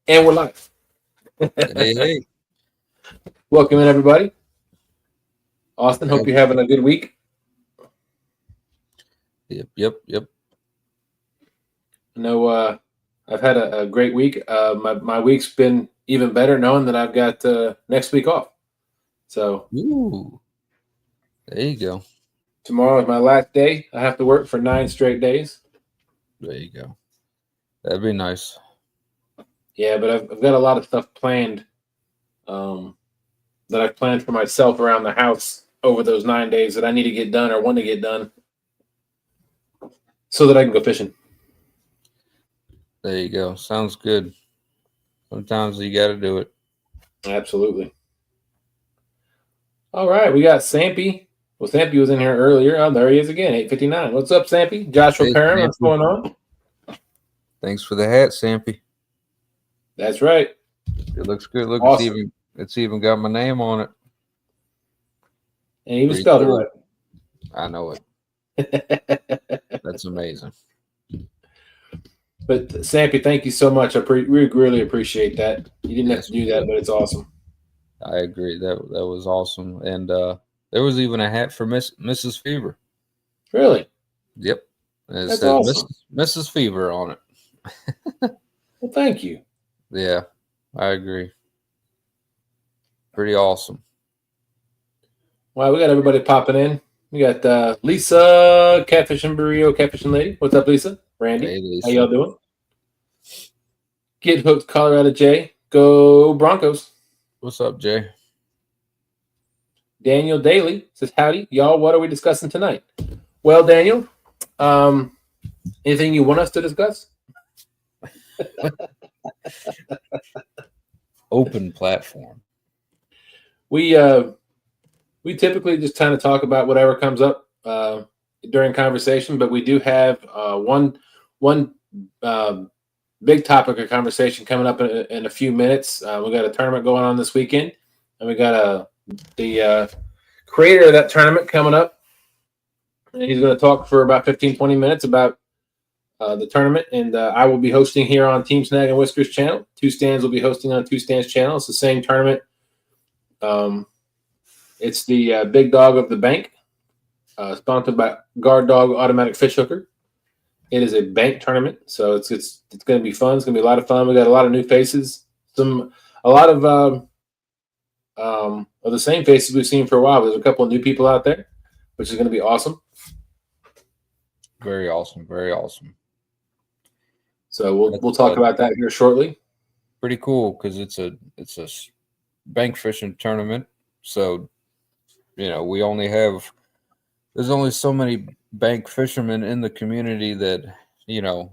And we're live. Hey. Welcome in, everybody. Austin, hope you're having a good week. Yep. I know I've had a great week. My week's been even better knowing that I've got next week off. So, Ooh. There you go. Tomorrow is my last day. I have to work for 9 straight days. There you go. That'd be nice. Yeah, but I've got a lot of stuff planned that I've planned for myself around the house over those 9 days that I need to get done or want to get done so that I can go fishing. There you go. Sounds good. Sometimes you got to do it. Absolutely. All right, we got Sampy. Well, Sampy was in here earlier. Oh, there he is again, 8:59. What's up, Sampy? Joshua Perrin, what's going on? Thanks for the hat, Sampy. That's right. It looks good. Look, awesome. It's even got my name on it. And even spelled it right. I know it. That's amazing. But Sampy, thank you so much. We really appreciate that. You didn't have to do that, but it's awesome. I agree. That was awesome. And there was even a hat for Mrs. Fever. Really? Yep. It That's says awesome. Mrs. Fever on it. Well, thank you. Yeah, I agree. Pretty awesome. Wow, we got everybody popping in. We got Lisa, Catfishing Burrito, Catfishing Lady. What's up, Lisa? Randy, hey, Lisa. How y'all doing? Get Hooked, Colorado Jay. Go Broncos. What's up, Jay? Daniel Daly says, howdy. Y'all, what are we discussing tonight? Well, Daniel, anything you want us to discuss? Open platform. We typically just kind of talk about whatever comes up during conversation, but we do have one big topic of conversation coming up in a few minutes. We got a tournament going on this weekend, and we got the creator of that tournament coming up. And he's going to talk for about 15-20 minutes about the tournament, and I will be hosting here on Team Snag and Whiskers channel. Two Stands will be hosting on Two Stands channel. It's the same tournament. It's the Big Dog of the Bank, sponsored by Guard Dog Automatic Fish Hooker. It is a bank tournament, so it's going to be fun. It's going to be a lot of fun. We got a lot of new faces, a lot of the same faces we've seen for a while. There's a couple of new people out there, which is going to be awesome. Very awesome, very awesome. So we'll talk about that here shortly. Pretty cool because it's a bank fishing tournament. So there's only so many bank fishermen in the community that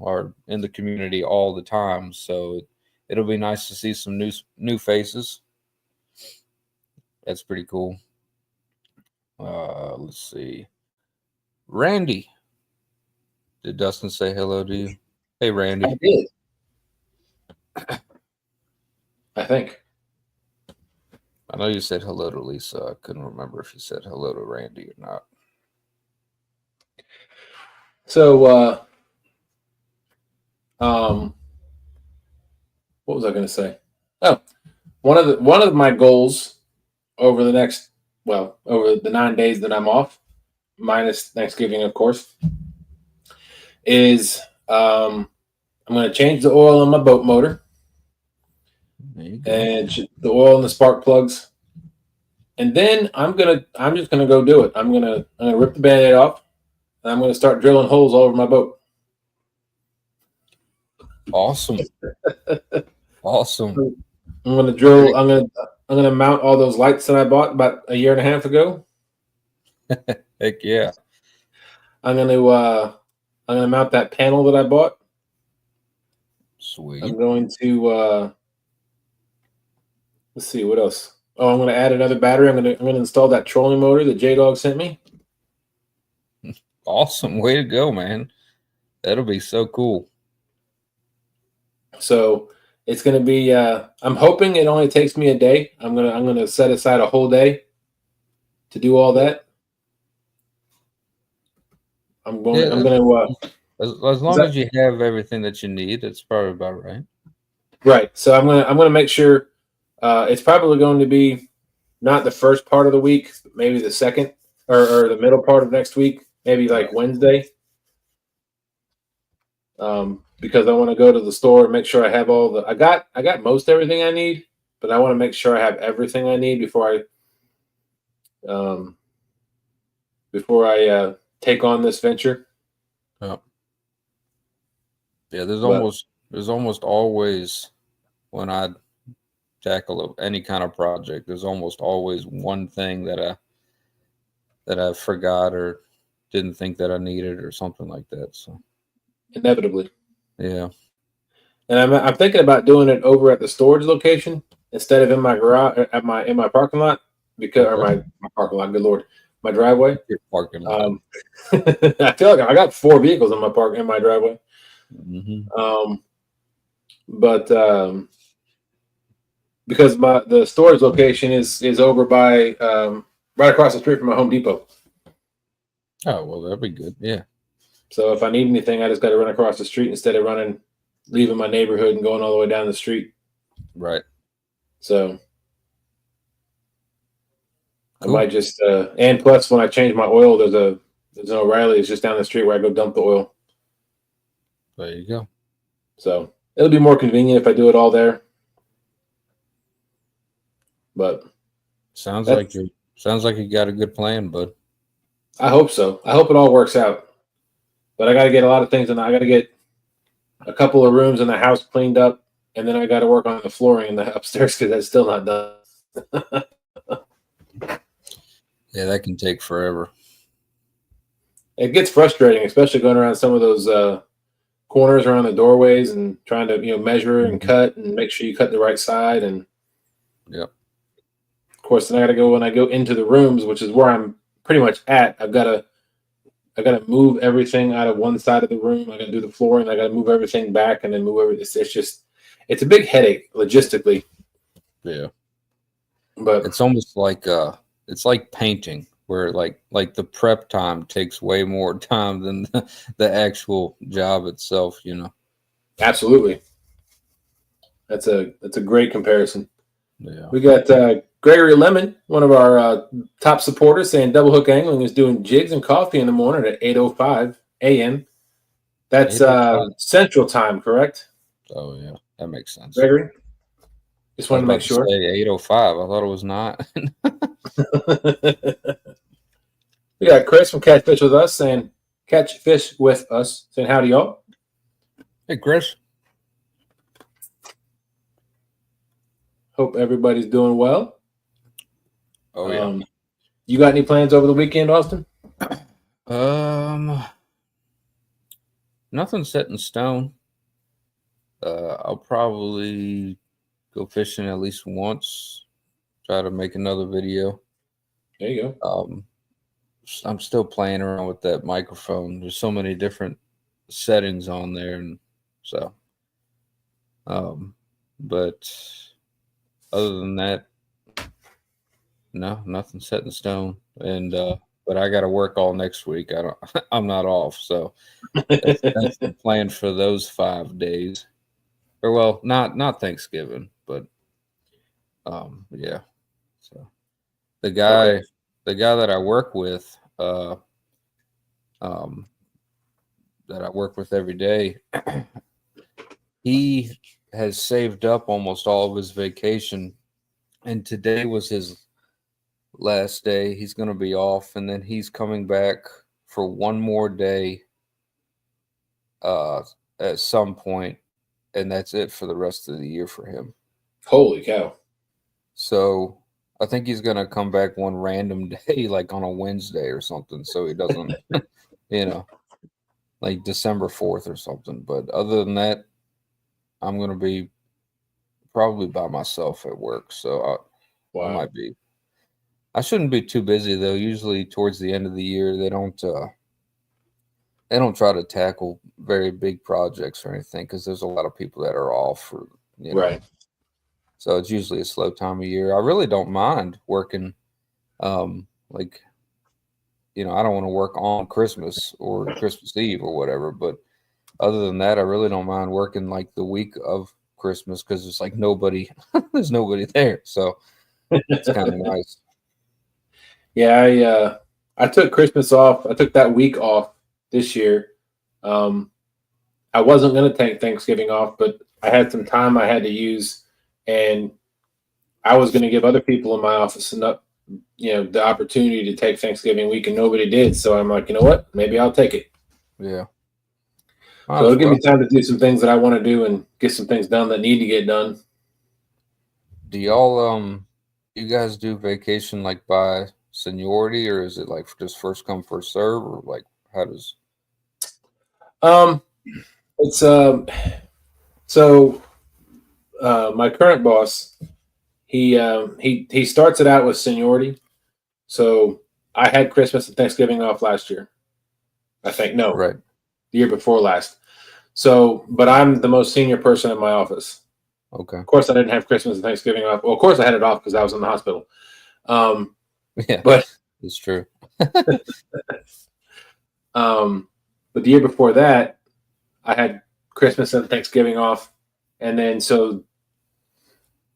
are in the community all the time. So it'll be nice to see some new faces. That's pretty cool. Let's see. Randy. Did Dustin say hello to you? Hey, Randy. I did. I think. I know you said hello to Lisa. I couldn't remember if you said hello to Randy or not. So, what was I going to say? Oh, one of my goals over the 9 days that I'm off, minus Thanksgiving, of course, is I'm going to change the oil on my boat motor and the oil in the spark plugs, and then I'm just gonna go do it. I'm gonna rip the Band-Aid off, and I'm gonna start drilling holes all over my boat. Awesome. Awesome. I'm gonna drill. I'm gonna mount all those lights that I bought about a year and a half ago. Heck yeah. I'm gonna mount that panel that I bought. Sweet. I'm going to let's see what else. Oh, I'm gonna add another battery. I'm gonna install that trolling motor that J-Dog sent me. Awesome. Way to go, man. That'll be so cool. So it's going to be, I'm hoping it only takes me a day. I'm going to set aside a whole day to do all that. I'm going to, as long as you have everything that you need, it's probably about right. Right. So I'm gonna make sure it's probably going to be not the first part of the week, maybe the second or the middle part of next week, maybe like Wednesday. Because I want to go to the store and make sure I have all the I got most everything I need, but I want to make sure I have everything I need um before I take on this venture. Yeah. Yeah, But there's almost always when I tackle any kind of project, there's almost always one thing that I forgot or didn't think that I needed or something like that. So inevitably. yeah. And I'm thinking about doing it over at the storage location instead of in my garage in my parking lot because or my parking lot, good lord, my driveway. Your parking lot. I feel like I got 4 vehicles in my driveway. Mm-hmm. But because the storage location is over by right across the street from my Home Depot. Oh well, that'd be good. Yeah. So if I need anything, I just got to run across the street instead of leaving my neighborhood and going all the way down the street. Right. So Cool. I might just and plus when I change my oil, there's an O'Reilly. It's just down the street where I go dump the oil. There you go. So it'll be more convenient if I do it all there. But sounds like you got a good plan, bud. I hope so. I hope it all works out. But I got to get a lot of things, and I got to get a couple of rooms in the house cleaned up, and then I got to work on the flooring in the upstairs because that's still not done. Yeah, that can take forever. It gets frustrating, especially going around some of those corners around the doorways and trying to measure and cut and make sure you cut the right side. And yep. Of course, then I got to go when I go into the rooms, which is where I'm pretty much at. I got to move everything out of one side of the room. I got to do the flooring. I got to move everything back and then move everything. It's a big headache logistically. Yeah, but it's almost like it's like painting, where like the prep time takes way more time than the actual job itself. Absolutely, that's a great comparison. Yeah, we got Gregory Lemon, one of our top supporters, saying Double Hook Angling is doing jigs and coffee in the morning at 8:05 a.m. That's Central Time, correct? Oh yeah, that makes sense. Gregory, just wanted to make sure. 8:05. I thought it was not. We got Chris from Catfish with us saying Catfish with us saying howdy y'all. Hey Chris. Hope everybody's doing well. Oh yeah. You got any plans over the weekend, Austin? Nothing set in stone. I'll probably go fishing at least once. Try to make another video. There you go. I'm still playing around with that microphone. There's so many different settings on there, and so. But other than that, no, nothing set in stone. And but I got to work all next week. I'm not off, so that's the plan for those 5 days. Or well, not Thanksgiving, but yeah. So the guy that I work with, that I work with every day, he has saved up almost all of his vacation, and today was his last day. He's going to be off, and then he's coming back for one more day at some point, and that's it for the rest of the year for him. Holy cow. So I think he's going to come back one random day, like on a Wednesday or something, so he doesn't, like December 4th or something. But other than that, I'm going to be probably by myself at work, so I might be. I shouldn't be too busy though. Usually towards the end of the year, they don't try to tackle very big projects or anything because there's a lot of people that are off for right. So it's usually a slow time of year. I really don't mind working, I don't want to work on Christmas or Christmas Eve or whatever. But other than that, I really don't mind working like the week of Christmas because it's like nobody, there's nobody there. So it's kind of nice. Yeah, I took Christmas off. I took that week off this year. I wasn't going to take Thanksgiving off, but I had some time I had to use, and I was going to give other people in my office the opportunity to take Thanksgiving week, and nobody did. So I'm like, you know what? Maybe I'll take it. Yeah. So it'll give me time to do some things that I want to do and get some things done that need to get done. Do y'all you guys do vacation like by seniority, or is it like just first come first serve, or like how does? It's so my current boss, he starts it out with seniority. So I had Christmas and Thanksgiving off last year. I think Right. The year before last. So, but I'm the most senior person in my office. Okay. Of course, I didn't have Christmas and Thanksgiving off. Well, of course, I had it off because I was in the hospital. Yeah, but it's true. But the year before that, I had Christmas and Thanksgiving off, and then so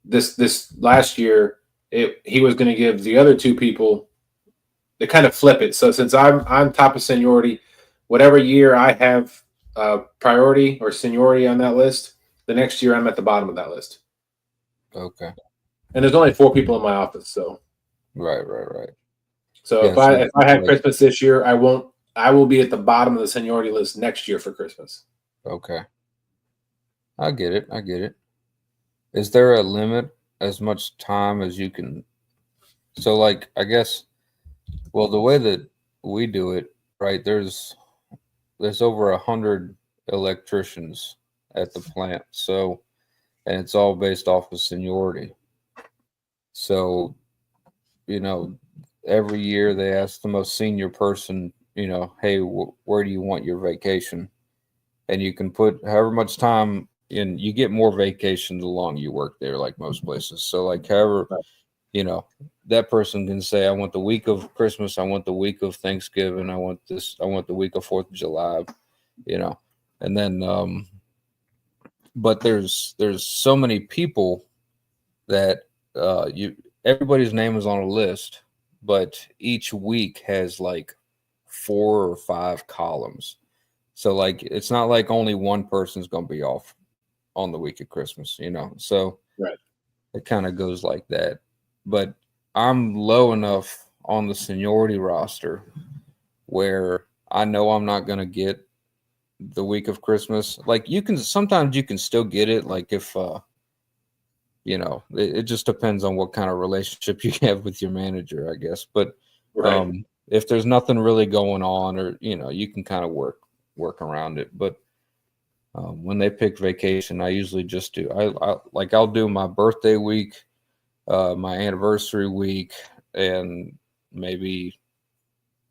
this last year, he was going to give the other two people. They kind of flip it. So since I'm top of seniority, whatever year I have priority or seniority on that list, the next year I'm at the bottom of that list. Okay. And there's only 4 people in my office, so Right. So Yeah, if I had Christmas this year, I will be at the bottom of the seniority list next year for Christmas. Okay. I get it. Is there a limit as much time as you can? So like, I guess, well, the way that we do it, right, there's over 100 electricians at the plant. So, and it's all based off of seniority. So, every year they ask the most senior person, hey, where do you want your vacation? And you can put however much time in. You get more vacation the longer you work there, like most places. So, like, however, that person can say, I want the week of Christmas, I want the week of Thanksgiving, I want the week of 4th of July, and then, but there's so many people that everybody's name is on a list, but each week has like 4 or 5 columns. So like, it's not like only one person's going to be off on the week of Christmas, so right. It kind of goes like that. But I'm low enough on the seniority roster where I know I'm not going to get the week of Christmas. Like sometimes you can still get it. Like if, it just depends on what kind of relationship you have with your manager, I guess. But Right. If there's nothing really going on, or you can kind of work around it. But when they pick vacation, I usually just do I'll do my birthday week, my anniversary week, and maybe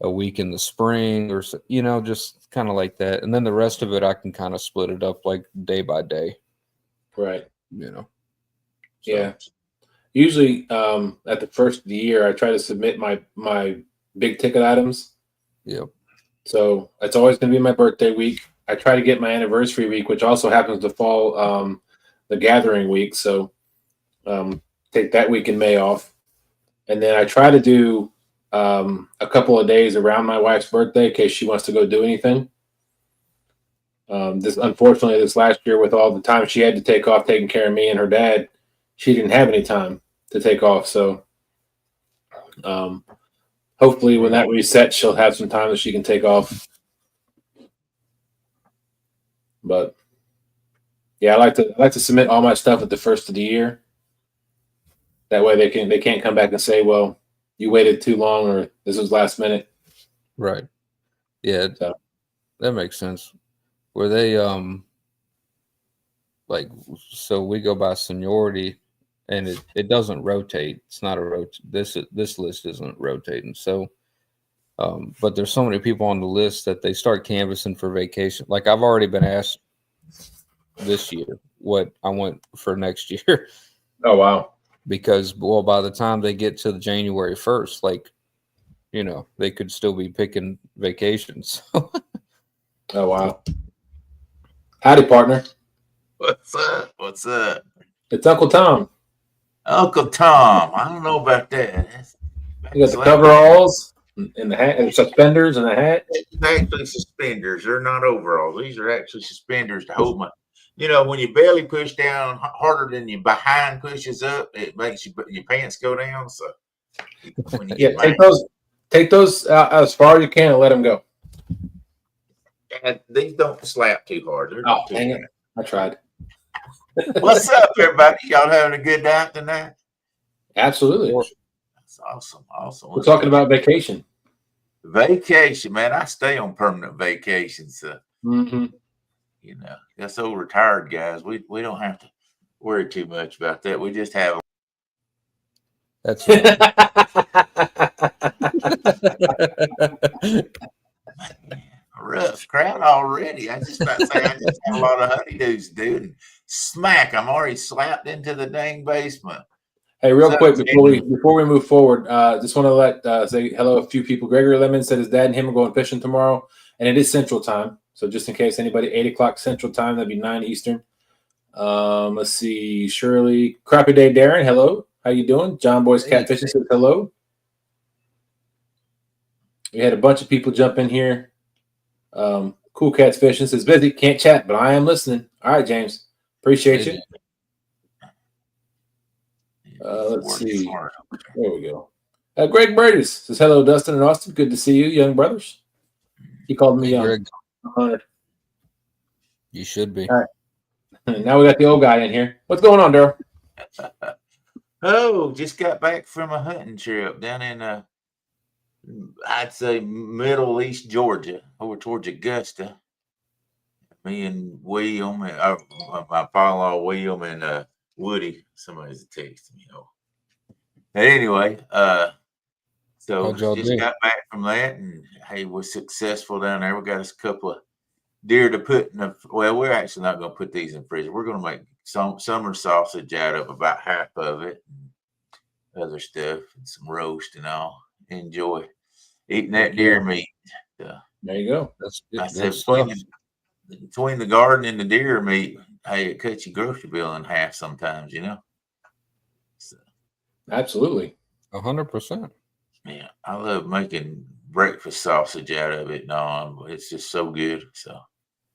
a week in the spring, or just kind of like that. And then the rest of it, I can kind of split it up like day by day. Right. So. Yeah. Usually, at the first of the year, I try to submit my big ticket items. Yep. So it's always going to be my birthday week. I try to get my anniversary week, which also happens to fall the gathering week. So take that week in May off, and then I try to do a couple of days around my wife's birthday in case she wants to go do anything. Unfortunately, this last year, with all the time she had to take off taking care of me and her dad, she didn't have any time to take off. So hopefully when that resets, she'll have some time that she can take off. But yeah, I like to submit all my stuff at the first of the year. That way they can't come back and say, well, you waited too long, or this was last minute. Right. Yeah, that makes sense. Were they so we go by seniority, and it doesn't rotate. It's not this list isn't rotating. So but there's so many people on the list that they start canvassing for vacation. Like I've already been asked this year what I want for next year. Oh wow. Because by the time they get to the January 1st, like they could still be picking vacations. Oh wow. Howdy, partner. What's up? What's up? It's Uncle Tom. Uncle Tom. I don't know about that. You got the coveralls and the hat and suspenders and the hat. It's actually suspenders. They're not overalls. These are actually suspenders to hold my. You know, when your belly push down harder than your behind pushes up, it makes your pants go down. So when you take those as far as you can and let them go. and these don't slap too hard. They're not too dang it. I tried. What's up, everybody? Y'all having a good night tonight? Absolutely. That's awesome. Awesome. We're talking about vacation. Vacation, man. I stay on permanent vacation. So, you know, that's old retired guys. We don't have to worry too much about that. We just have. That's right. A rough crowd already. I just about to say I just have a lot of honeydews, dude. And smack, I'm already slapped into the dang basement. Hey, real quick before we move forward, just want to let say hello a few people. Gregory Lemon said his dad and him are going fishing tomorrow, and it is Central Time. So just in case anybody, 8 o'clock Central Time, that'd be 9 Eastern. Let's see, Shirley, Crappy Day, Darren, hello, how you doing? John Boy's Catfishing says hello. We had a bunch of people jump in here. Cool Cats Fishing says busy, can't chat, but I am listening. All right, James, appreciate you. Let's see. There we go. Greg Bradis says hello, Dustin and Austin. Good to see you, young brothers. He called me young. Greg. You should be. All right. Now we got the old guy in here. What's going on, Darrell? Oh, just got back from a hunting trip down in I'd say Middle East Georgia, over towards Augusta. Me and William and my father-in-law William and Woody. Somebody's texting me. But anyway, so just got back from that, and hey, we're successful down there. We got us a couple of deer to put in the. Well, we're actually not going to put these in the freezer. We're going to make some summer sausage out of about half of it, and other stuff, and some roast and all. Enjoy eating that deer meat. There you go. That's good. I said between the garden and the deer meat, hey, it cuts your grocery bill in half sometimes, you know. So, absolutely, 100%. Yeah, I love making breakfast sausage out of it. No, it's just so good. So,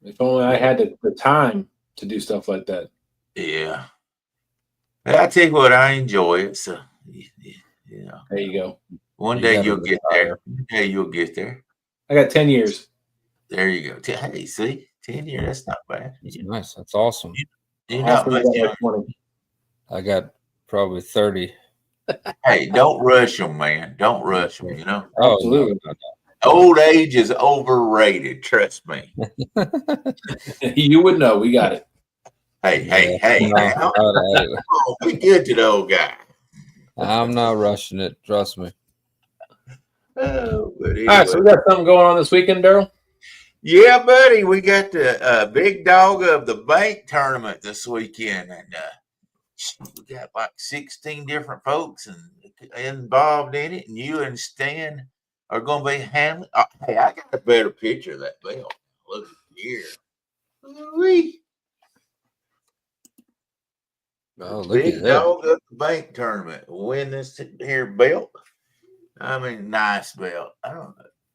if only I had the time to do stuff like that. Yeah, I tell you what, I enjoy it. So, you know, there you go. One day you'll get there. One day you'll get there. I got 10 years. There you go. Hey, see, 10 years. That's not bad. That's nice. That's awesome. You're not much younger. I got probably 30. Hey, don't rush them, man. Don't rush them, you know? Oh, absolutely. No. Old age is overrated. Trust me. You would know. We got it. Hey. Be good to the old guy. I'm not rushing it. Trust me. Oh, anyway. All right, so we got something going on this weekend, Darrell? Yeah, buddy. We got the big dog of the bank tournament this weekend. And we got like 16 different folks involved in it. And you and Stan are going to be handling. Hey, I got a better picture of that belt. Look here. Wee. Oh, look big at that. dog of the bank tournament. Win this here belt. I mean, nice belt. I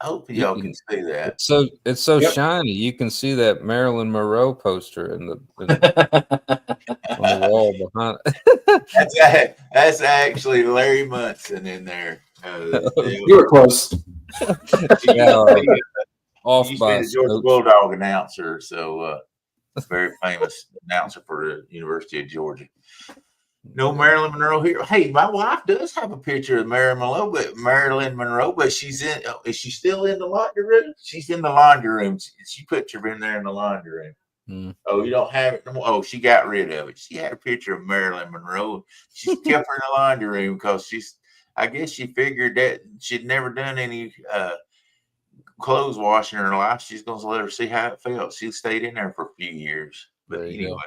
hope y'all can see that. It's so shiny. You can see that Marilyn Monroe poster on the wall behind it. That's actually Larry Munson in there. You were close. Off by the Georgia Bulldog announcer, so very famous announcer for the University of Georgia. No Marilyn Monroe here. Hey, my wife does have a picture of Marilyn Monroe, but she's in. Is she still in the laundry room? She's in the laundry room. She put her in there in the laundry room. Oh, you don't have it no more? Oh, she got rid of it. She had a picture of Marilyn Monroe. She kept her in the laundry room because I guess she figured that she'd never done any clothes washing in her life. She's going to let her see how it felt. She stayed in there for a few years. But anyway.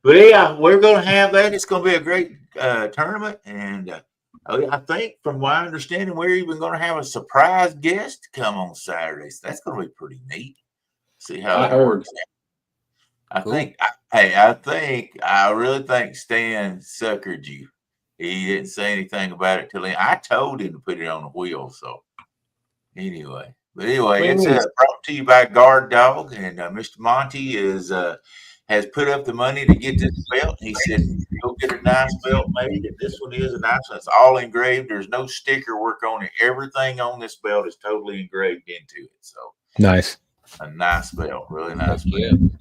But yeah, we're going to have that. It's going to be a great tournament. And I think from my understanding, we're even going to have a surprise guest come on Saturday. So that's going to be pretty neat. See how that works. I Cool. think, I really think Stan suckered you. He didn't say anything about it till I told him to put it on the wheel. So anyway, it's brought to you by Guard Dog, and Mr. Monty has put up the money to get this belt. He said, "Go get a nice belt made." And this one is a nice one. It's all engraved. There's no sticker work on it. Everything on this belt is totally engraved into it. So nice. A nice belt, really nice Yeah. belt.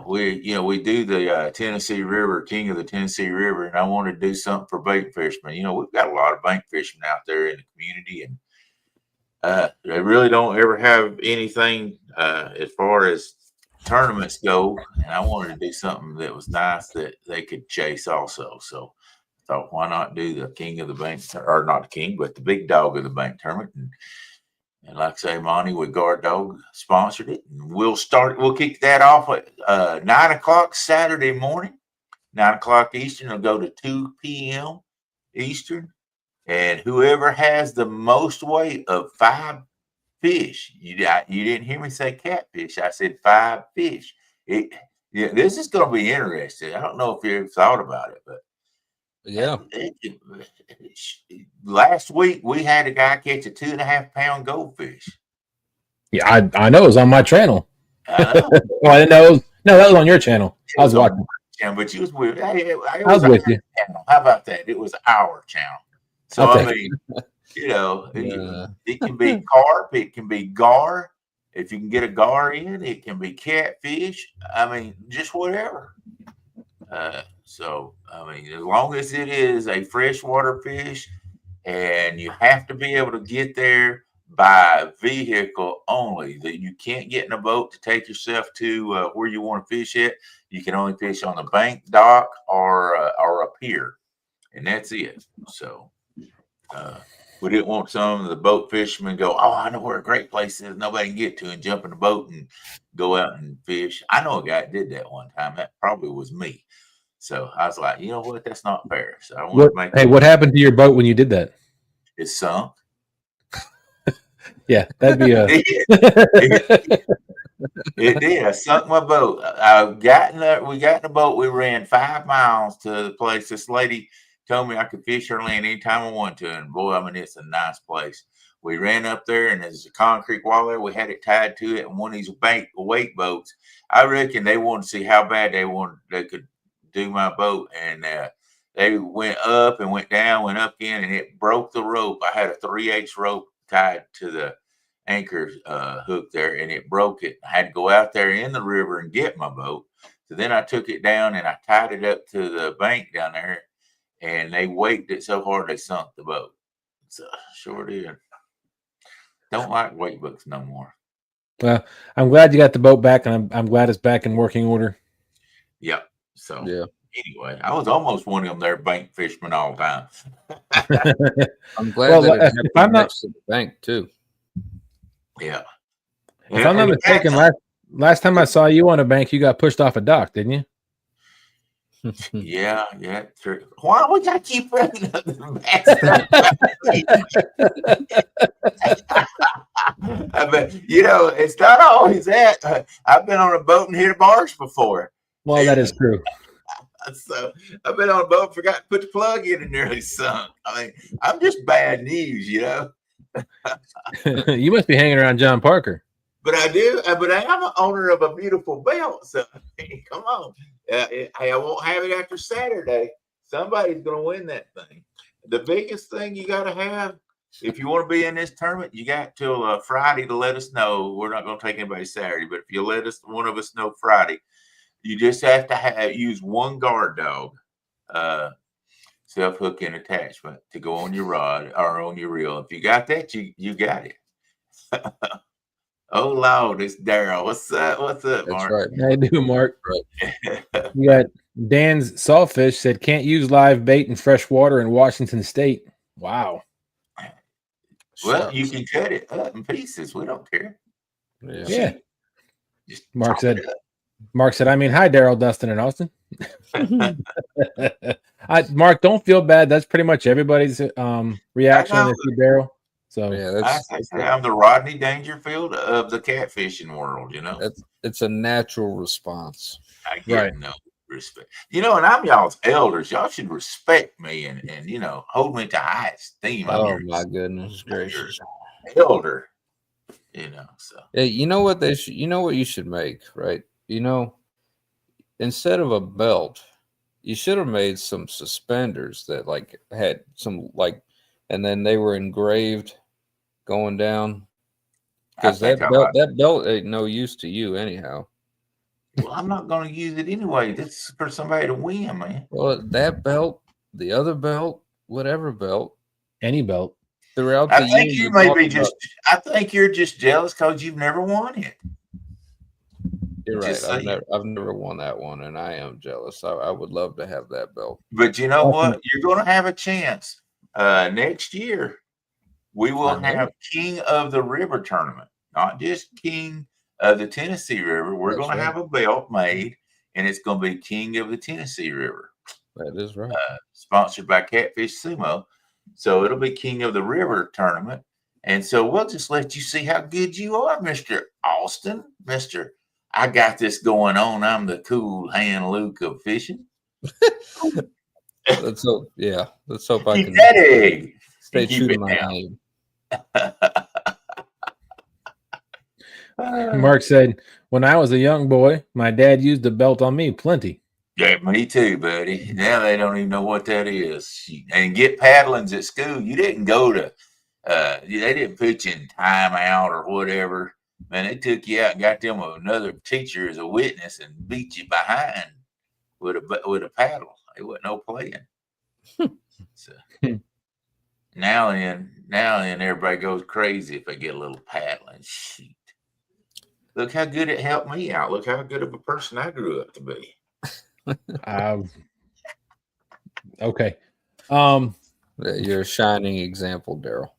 We do the Tennessee River, King of the Tennessee River, and I want to do something for bait fishermen. We've got a lot of bank fishermen out there in the community, and they really don't ever have anything as far as tournaments go. And I wanted to do something that was nice that they could chase also. So I thought, why not do the King of the Bank, or not the King, but the big dog of the bank tournament? And like I say, Monty with Guard Dog sponsored it. And we'll kick that off at 9 o'clock Saturday morning, 9 o'clock Eastern. It'll go to 2 p.m. Eastern. And whoever has the most weight of 5 fish, you didn't hear me say catfish. I said 5 fish. This is going to be interesting. I don't know if you ever thought about it, but Yeah. Last week we had a guy catch a 2.5-pound goldfish. Yeah, I know it was on my channel. I know. Well, I didn't know. No, that was on your channel. I was watching. But you was with. I was with you. Channel. How about that? It was our channel. So I mean, it can be carp, it can be gar. If you can get a gar in, it can be catfish. I mean, just whatever. So, I mean, as long as it is a freshwater fish, and you have to be able to get there by vehicle only, that you can't get in a boat to take yourself to where you want to fish at. You can only fish on the bank, dock, or a pier, and that's it. So, we didn't want some of the boat fishermen go, "Oh, I know where a great place is nobody can get to," and jump in the boat and go out and fish. I know a guy that did that one time. That probably was me. So I was like, you know what? That's not fair. So I want to make. Hey, what happened to your boat when you did that? It sunk. Yeah, that'd be a. It did. I sunk my boat. We got in the boat. We ran 5 miles to the place. This lady told me I could fish her land anytime I want to. And boy, I mean, it's a nice place. We ran up there, and there's a concrete wall there. We had it tied to it, and one of these weight boats. I reckon they wanted to see how bad they could do my boat, and they went up and went down, went up again, and it broke the rope. I had a 3/8 rope tied to the anchor hook there, and it broke it. I had to go out there in the river and get my boat. So then I took it down and I tied it up to the bank down there, and they weighted it so hard they sunk the boat. So sure did. Don't like weight books no more. Well, I'm glad you got the boat back, and I'm glad it's back in working order. Yep. So yeah. Anyway, I was almost one of them there bank fishermen all the time. I'm glad that it happened next to the bank too. Yeah. If I'm not mistaken, last time I saw you on a bank, you got pushed off a dock, didn't you? Yeah, true. Why do we gotta keep running up the back? But it's not always that. I've been on a boat and hit a barge before. Well, that is true. So I've been on a boat, forgot to put the plug in, and nearly sunk. I mean, I'm just bad news, You must be hanging around John Parker. But I do. But I am an owner of a beautiful belt. So come on. I won't have it after Saturday. Somebody's going to win that thing. The biggest thing you got to have, if you want to be in this tournament, you got till Friday to let us know. We're not going to take anybody Saturday, but if you let one of us know Friday, you just have to use one Guard Dog self-hooking attachment to go on your rod or on your reel. If you got that, you got it. Oh Lord, it's Darrell. What's up? Mark? That's right. How you doing, Mark? Right. You got Dan's Sawfish said can't use live bait in fresh water in Washington State. Wow. Well, you can cut it up in pieces. We don't care. Yeah. Mark said, I mean, hi, Darrell, Dustin, and Austin. Mark, don't feel bad. That's pretty much everybody's reaction to Darrell. So yeah, I'm the Rodney Dangerfield of the catfishing world. You know, it's a natural response. I get no respect. You know, and I'm y'all's elders. Y'all should respect me and you know, hold me to high esteem. Oh my goodness gracious, elder. You know, so hey, you know what they should? You know what you should make, right? You know, instead of a belt, you should have made some suspenders that like had some like, and then they were engraved going down. Because that belt ain't no use to you anyhow. Well, I'm not going to use it anyway. This is for somebody to win, man. Well, that belt, the other belt, whatever belt, any belt. Throughout I the think year, you may be just. I think you're just jealous because you've never won it. You're right. I've never won that one, and I am jealous. I would love to have that belt. But you know what? You're going to have a chance next year. We will have King of the River tournament, not just King of the Tennessee River. We're going to have a belt made, and it's going to be King of the Tennessee River. That is right. Sponsored by Catfish Sumo. So it'll be King of the River tournament. And so we'll just let you see how good you are, Mr. Austin. I got this going on. I'm the cool hand Luke of fishing. Let's hope I can that egg. Stay true to my name. Mark said, when I was a young boy, my dad used a belt on me plenty. Yeah, me too, buddy. Now they don't even know what that is. And get paddlings at school. You didn't go to, they didn't put you in timeout or whatever. Man, they took you out and got them another teacher as a witness and beat you behind with a paddle. It wasn't no playing. So now and everybody goes crazy if they get a little paddling. Shoot. Look how good it helped me out. Look how good of a person I grew up to be. Okay. You're a shining example, Darrell.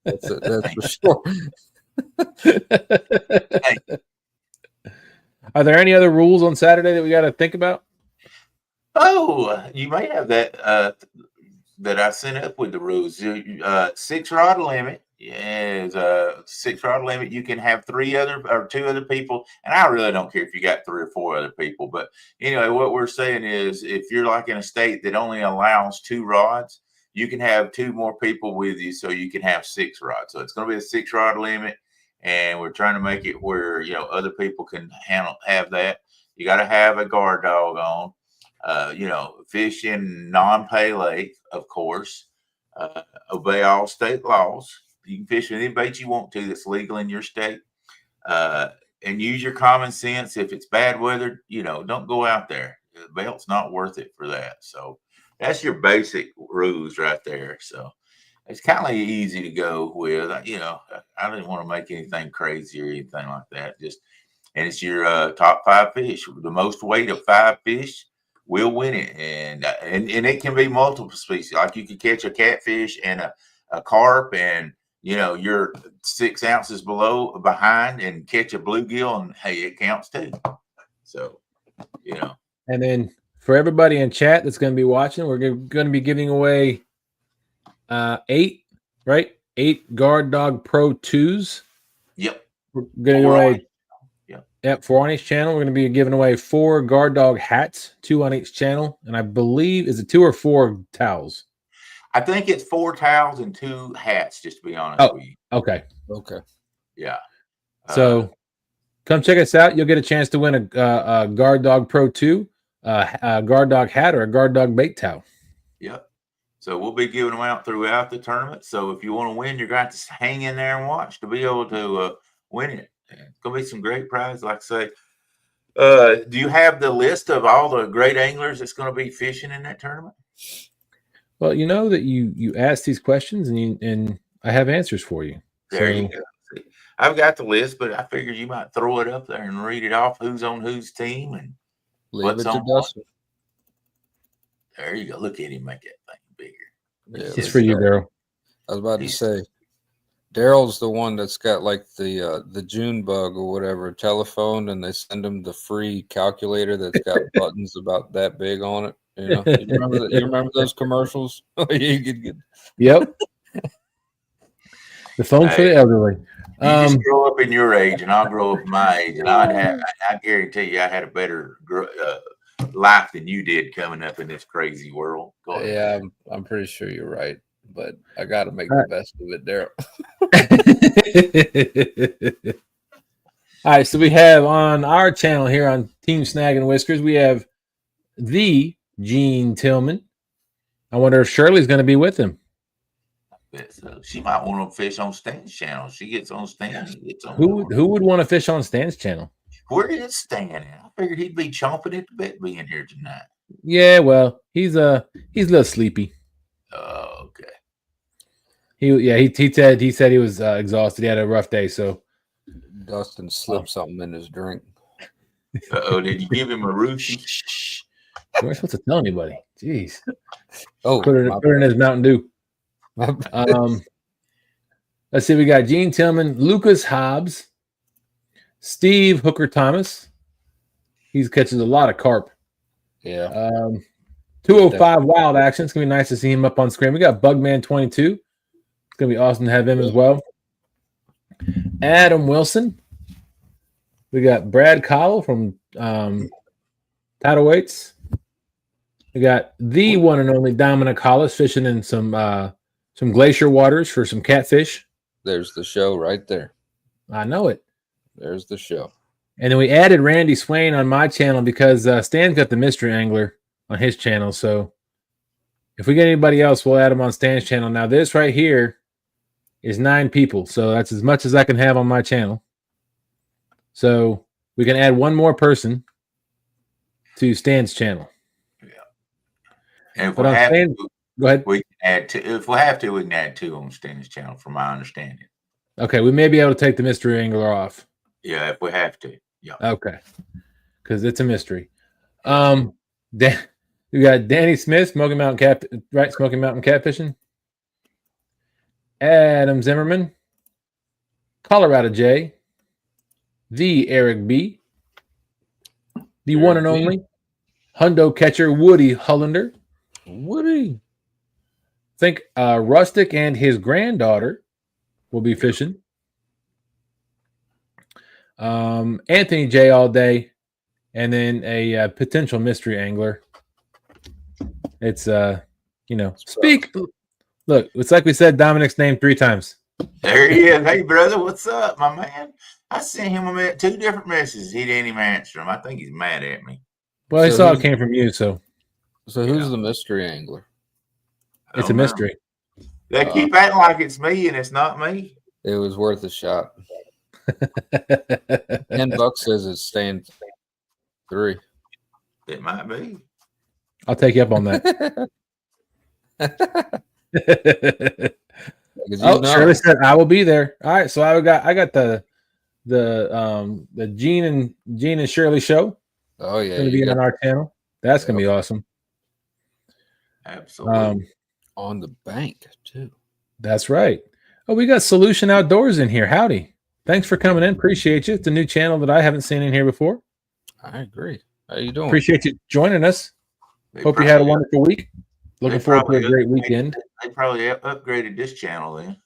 That's for sure. Are there any other rules on Saturday that we got to think about? Oh, you may have that that I sent up with the rules. 6 rod limit. Is a 6 rod limit. You can have 2 other people, and I really don't care if you got 3 or 4 other people. But anyway, what we're saying is, if you're like in a state that only allows 2 rods, you can have 2 more people with you, so you can have 6 rods. So it's going to be a 6 rod limit, and we're trying to make it where other people can have that. You got to have a guard dog on. Fish in non-pay lake, of course. Obey all state laws. You can fish with any bait you want to that's legal in your state. And use your common sense. If it's bad weather, don't go out there. The belt's not worth it for that. So that's your basic rules right there. So it's kind of easy to go with. I didn't want to make anything crazy or anything like that. And it's your top 5 fish. The most weight of 5 fish will win it. And it can be multiple species. Like you could catch a catfish and a carp, and you're 6 ounces behind and catch a bluegill, and hey, it counts too. So, And then for everybody in chat that's going to be watching, we're going to be giving away 8 Guard Dog Pro 2s. Yep. We're going to give away. Yep, 4 on each channel. We're going to be giving away 4 Guard Dog hats, 2 on each channel, and I believe is it 2 or 4 towels? I think it's 4 towels and 2 hats, just to be honest with you. Okay. Yeah. So come check us out. You'll get a chance to win a Guard Dog Pro 2, a Guard Dog hat, or a Guard Dog bait towel. Yep. So we'll be giving them out throughout the tournament. So if you want to win, you're going to have to hang in there and watch to be able to win it. It's going to be some great prizes, like I say. Do you have the list of all the great anglers that's going to be fishing in that tournament? Well, you know that you ask these questions, and I have answers for you. There you go. See, I've got the list, but I figured you might throw it up there and read it off, who's on whose team and what's on what. There you go. Look at him make that thing bigger. Yeah, it's for you, Darrell. I was about to say, Darrell's the one that's got like the June bug or whatever telephone, and they send him the free calculator that's got buttons about that big on it. You remember those commercials? You could get. Yep. The phone's for the elderly. You just grow up in your age, and I'll grow up my age, and I guarantee you, I had a better life than you did coming up in this crazy world. Yeah, I'm pretty sure you're right, but I got to make the best of it, Darrell. All right, so we have on our channel here on Team Snaggin Whiskers, we have the Gene Tillman. I wonder if Shirley's going to be with him. So she might want to fish on Stan's channel. She gets on Stan. Who would want to fish on Stan's channel? Where is Stan at? I figured he'd be chomping at the bit being here tonight. Yeah, well, he's a little sleepy. Oh, okay. He said he was exhausted. He had a rough day, so Dustin slipped something in his drink. Oh, did you give him a roofie? We're supposed to tell anybody. Jeez. Oh, put it in his Mountain Dew. Let's see. We got Gene Tillman, Lucas Hobbs, Steve Hooker Thomas. He's catches a lot of carp. Yeah. 205 wild action. It's gonna be nice to see him up on screen. We got Bugman 22. It's gonna be awesome to have him as well. Adam Wilson. We got Brad Cowell from Tidal Weights. We got the one and only Dominic Hollis fishing in some glacier waters for some catfish. There's the show right there. I know it. There's the show. And then we added Randy Swain on my channel because Stan's got the mystery angler on his channel. So if we get anybody else, we'll add them on Stan's channel. Now this right here is 9 people. So that's as much as I can have on my channel. So we can add one more person to Stan's channel. Yeah. And if but we have Stan, go ahead. We can add 2. If we have to, we can add 2 on Stan's channel, from my understanding. Okay, we may be able to take the mystery angler off. Yeah, if we have to. Yeah. Okay. Because it's a mystery. We got Danny Smith, Smoky Mountain Catfishing. Adam Zimmerman, Colorado J, the Eric B, the one and only Hundo catcher Woody Hollander. Woody. I think Rustic and his granddaughter will be fishing. Anthony J all day, and then a potential mystery angler. It's speak. Look, it's like we said Dominic's name 3 times. There he is. Hey, brother, what's up, my man? I sent him 2 different messages. He didn't even answer them. I think he's mad at me. Well, I saw it came from you, so. So who's the mystery angler? It's a mystery. They keep acting like it's me, and it's not me. It was worth a shot. $10 says it's staying 3. It might be. I'll take you up on that. Shirley said I will be there. All right, so I got the Gene and Shirley show. Oh yeah, it's gonna be on our channel. That's gonna be awesome. Absolutely. On the bank too. That's right. Oh, we got Solution Outdoors in here. Howdy. Thanks for coming in. Appreciate you. It's a new channel that I haven't seen in here before. I agree. How you doing? Appreciate you joining us. Hope you had a wonderful week. Looking forward to a great weekend. They probably upgraded this channel then.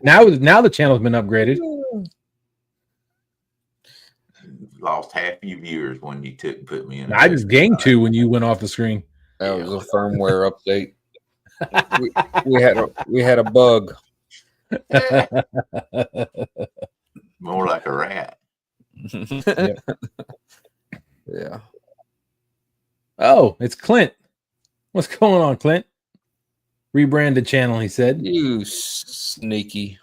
Now the channel's been upgraded. Lost half your viewers when you put me in. I just gained 2 when you went off the screen. That was a firmware update. we had a bug. More like a rat. Yeah. Oh, it's Clint. What's going on, Clint? Rebranded channel, he said. You sneaky.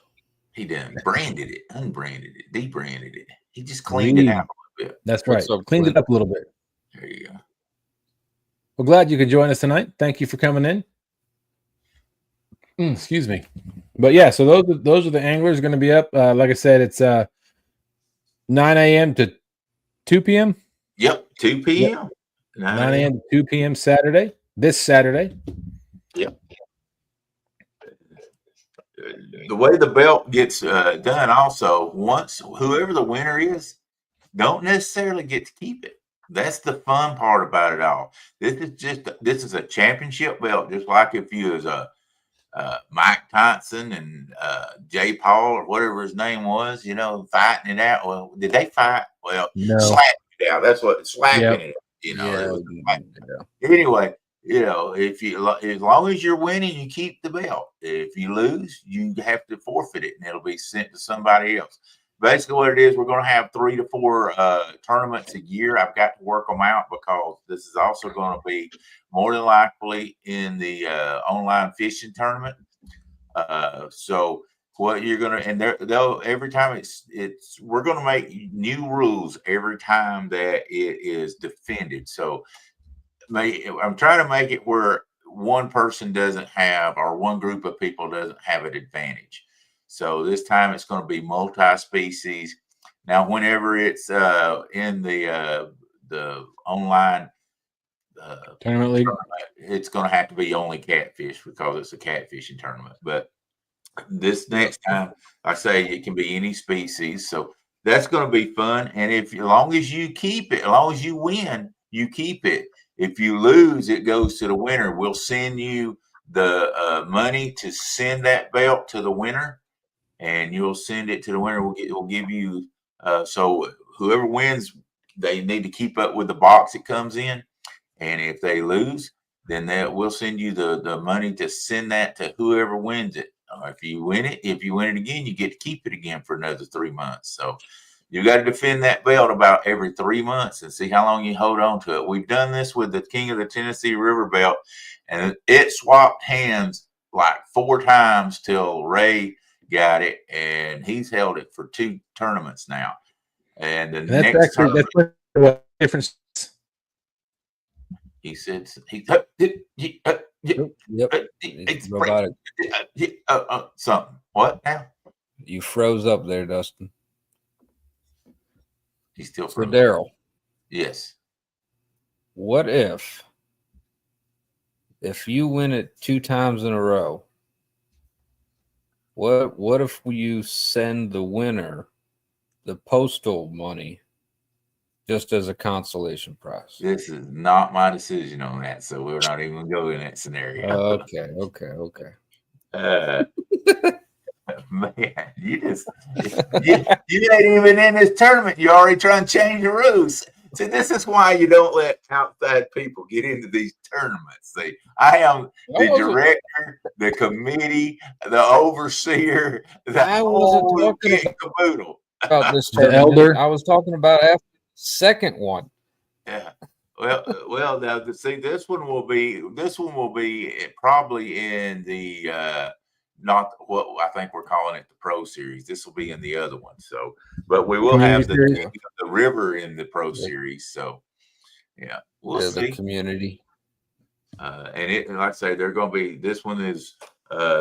He done branded it, unbranded it, debranded it. He just cleaned it out a little bit. That's right. Cleaned it up a little bit. There you go. Well, glad you could join us tonight. Thank you for coming in. Excuse me. But yeah, so those are the anglers going to be up. Like I said, it's 9 a.m. to 2 p.m. Yep, 2 p.m. Yep. 9 a.m. to 2 p.m. Saturday. This Saturday. Yep. The way the belt gets done also, once whoever the winner is, don't necessarily get to keep it. That's the fun part about it all. This is a championship belt, just like if you was a Mike Tyson and Jay Paul or whatever his name was, fighting it out. Well, did they fight? Well, No. slapping it out. That's what slapping it. Anyway, if you as long as you're winning, you keep the belt. If you lose, you have to forfeit it, and it'll be sent to somebody else. Basically, what it is, we're going to have 3 to 4 tournaments a year. I've got to work them out because this is also going to be more than likely in the online fishing tournament. So what you're going to, and they'll every time we're going to make new rules every time that it is defended. So I'm trying to make it where one person doesn't have, or one group of people doesn't have an advantage. So this time it's going to be multi-species. Now, whenever it's in the online tournament league, it's going to have to be only catfish because it's a catfishing tournament. But this next time, I say it can be any species. So that's going to be fun. And as long as you keep it, as long as you win, you keep it. If you lose, it goes to the winner. We'll send you the money to send that belt to the winner, and you'll send it to the winner. We'll give you so whoever wins, they need to keep up with the box it comes in. And if they lose, then we'll send you the money to send that to whoever wins it. If you win it again, you get to keep it again for another 3 months. So you got to defend that belt about every 3 months and see how long you hold on to it. We've done this with the King of the Tennessee River belt, and it swapped hands like 4 times till Ray got it, and he's held it for 2 tournaments now. And that's what difference. He said something. What now? You froze up there, Dustin. He's still for Darrell. Yes. What if you win it 2 times in a row? What if you send the winner the postal money just as a consolation prize? This is not my decision on that, so we're not even going to go in that scenario. Okay. Man, you ain't even in this tournament. You already trying to change the rules. See, this is why you don't let outside people get into these tournaments. See, I am the director, the committee, the overseer, I wasn't talking about this the elder. I was talking about after the second one. Yeah. Well. Now, see, this one will be probably in the not what I think we're calling it the Pro Series. This will be in the other one. So, but we will have the river in the Pro Series. So, yeah, we'll see. The community. And like I say, they're going to be. This one is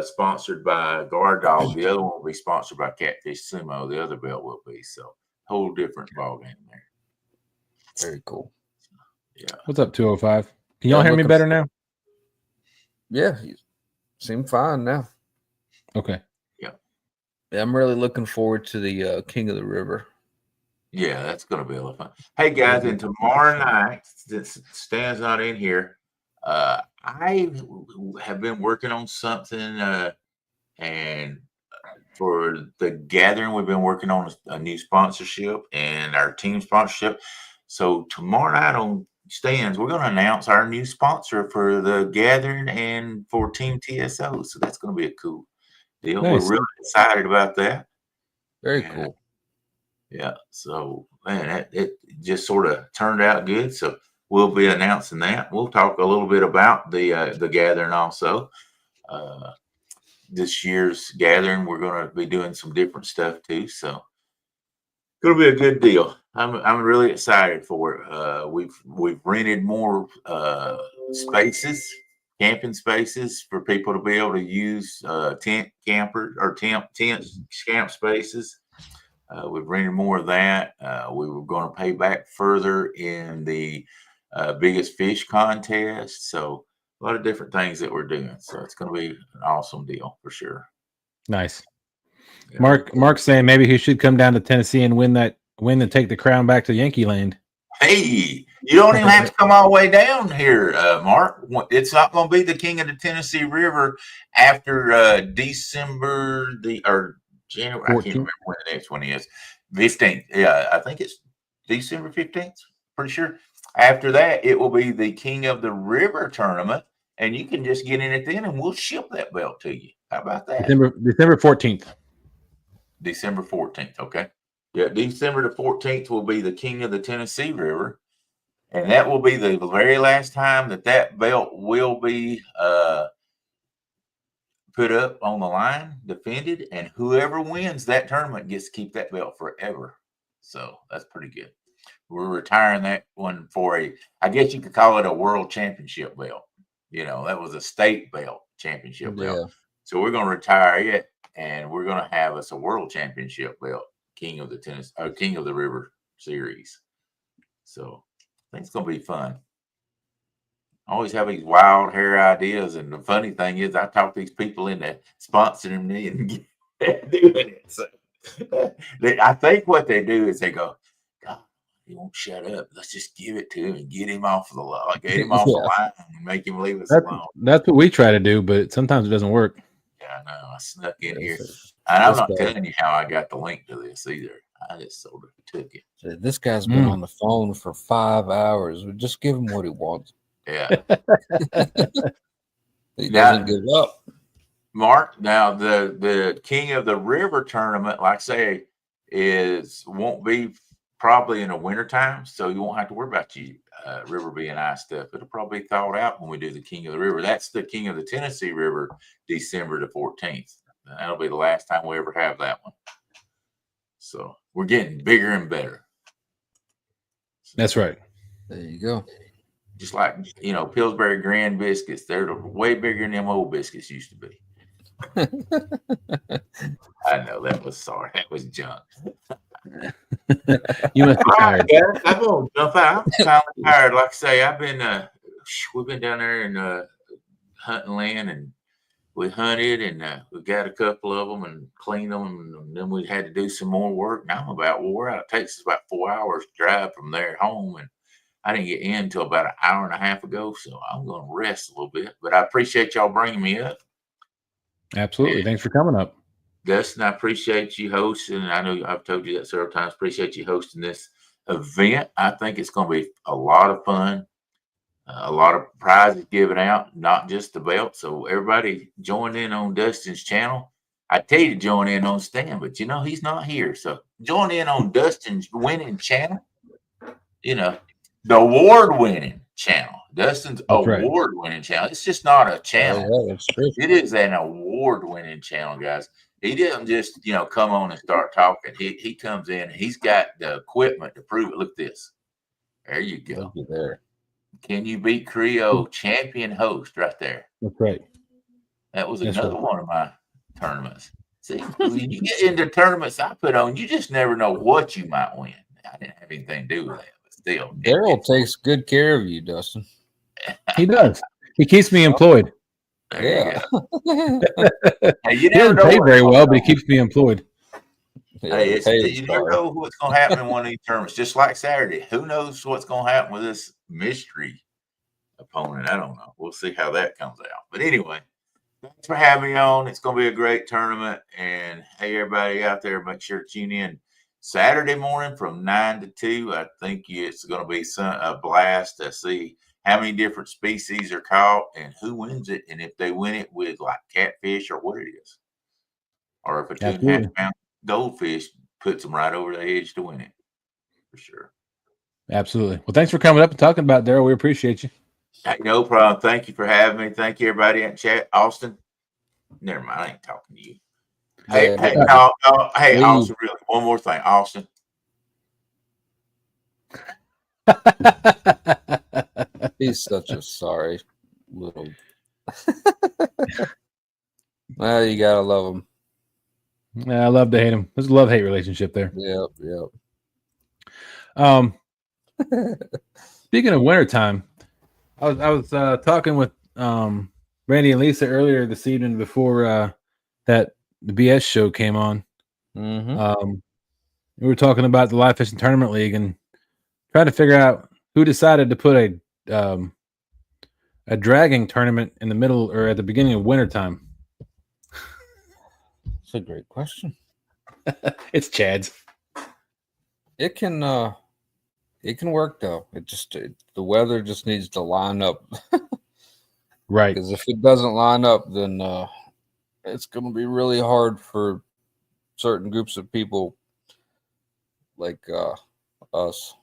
sponsored by Guard Dog. The other one will be sponsored by Catfish Sumo. The other belt will be. So, whole different ballgame there. Very cool. Yeah. What's up, 205? Can y'all hear me better now? Yeah, you seem fine now. Okay. Yeah. I'm really looking forward to the King of the River. Yeah, that's going to be a lot of fun. Hey, guys, and tomorrow night, since Stan's not in here, I have been working on something, and for the gathering, we've been working on a new sponsorship and our team sponsorship. So tomorrow night on Stan's, we're going to announce our new sponsor for the gathering and for Team TSO. So that's going to be a cool deal. Nice. We're really excited about that. Very cool. Yeah. So, man, it just sort of turned out good. So we'll be announcing that. We'll talk a little bit about the gathering also. This year's gathering, we're going to be doing some different stuff too. So it's going to be a good deal. I'm really excited for it. We've rented more spaces, camping spaces for people to be able to use tent camp spaces. We've rented more of that. We were going to pay back further in the biggest fish contest. So a lot of different things that we're doing. So it's going to be an awesome deal for sure. Nice. Yeah. Mark's saying maybe he should come down to Tennessee and win and take the crown back to Yankee Land. Hey, You don't even have to come all the way down here, Mark. It's not going to be the King of the Tennessee River after December or January. 14th. I can't remember when the next one is. 15th. Yeah, I think it's December 15th. Pretty sure. After that, it will be the King of the River tournament, and you can just get in it then, and we'll ship that belt to you. How about that? December 14th. December 14th. Okay. Yeah, December the 14th will be the King of the Tennessee River. And that will be the very last time that belt will be put up on the line, defended, and whoever wins that tournament gets to keep that belt forever. So that's pretty good. We're retiring that one for I guess you could call it a world championship belt. That was a state belt championship belt. So we're going to retire it, and we're going to have us a world championship belt, King of the River series. So I think it's going to be fun. I always have these wild hair ideas, and the funny thing is, I talk these people into sponsoring me and doing it. So I think what they do is they go, God, he won't shut up. Let's just give it to him and get him off the line, and make him leave us alone. That's what we try to do, but sometimes it doesn't work. Yeah, I know. I snuck in here, and I'm not telling you how I got the link to this either. I just sort of took it. This guy's been on the phone for 5 hours. Just give him what he wants. Yeah. He doesn't give up. Mark, now the King of the River tournament, like I say, won't be probably in the wintertime, so you won't have to worry about river being iced up. It'll probably be thawed out when we do the King of the River. That's the King of the Tennessee River, December the 14th. That'll be the last time we ever have that one. So we're getting bigger and better. That's right. There you go. Just like, Pillsbury Grand biscuits, they're way bigger than them old biscuits used to be. I know that was junk. You must be tired. I'm gonna jump out. I'm kind of tired. Like I say, we've been down there and hunting land, and we hunted, and we got a couple of them and cleaned them, and then we had to do some more work. Now I'm about wore out. It takes us about 4 hours to drive from there home, and I didn't get in until about an hour and a half ago, so I'm going to rest a little bit. But I appreciate y'all bringing me up. Absolutely. Thanks for coming up. Dustin, I appreciate you hosting. I know I've told you that several times. Appreciate you hosting this event. I think it's going to be a lot of fun. A lot of prizes given out, not just the belt. So everybody join in on Dustin's channel. I tell you to join in on Stan, but he's not here. So join in on Dustin's winning channel. The award-winning channel. Dustin's award-winning channel. It's just not a channel. It is an award-winning channel, guys. He didn't just, come on and start talking. He comes in. He's got the equipment to prove it. Look at this. There you go. Look at there. Can you beat Creole champion host right there? That's right. That was another one of my tournaments. See, when you get into tournaments I put on, you just never know what you might win. I didn't have anything to do with that, but still. Darrell takes good care of you, Dustin. He does. He keeps me employed. Yeah. Hey, he doesn't pay very well, but he keeps me employed. Hey, you never know what's going to happen in one of these tournaments. Just like Saturday, who knows what's going to happen with this mystery opponent? I don't know. We'll see how that comes out. But anyway, thanks for having me on. It's going to be a great tournament. And hey, everybody out there, make sure to tune in Saturday morning from 9 to 2. I think it's going to be a blast to see how many different species are caught and who wins it, and if they win it with like catfish or what it is, or if a 2.5-pound goldfish puts them right over the edge to win it, for sure. Absolutely. Well, thanks for coming up and talking about it, Darrell. We appreciate you. Hey, no problem. Thank you for having me. Thank you, everybody in chat. Austin, never mind. I ain't talking to you. Hey, Austin, really, one more thing, Austin. He's such a sorry little. Well, you gotta love him. Yeah, I love to hate him. There's a love-hate relationship there. Yep. Speaking of wintertime, I was talking with Randy and Lisa earlier this evening before the BS show came on. Mm-hmm. We were talking about the Live Fishing Tournament League and trying to figure out who decided to put a dragging tournament in the middle or at the beginning of wintertime? It's a great question. It's Chad's. It can work though. The weather just needs to line up. Right. Because if it doesn't line up, then it's going to be really hard for certain groups of people like us.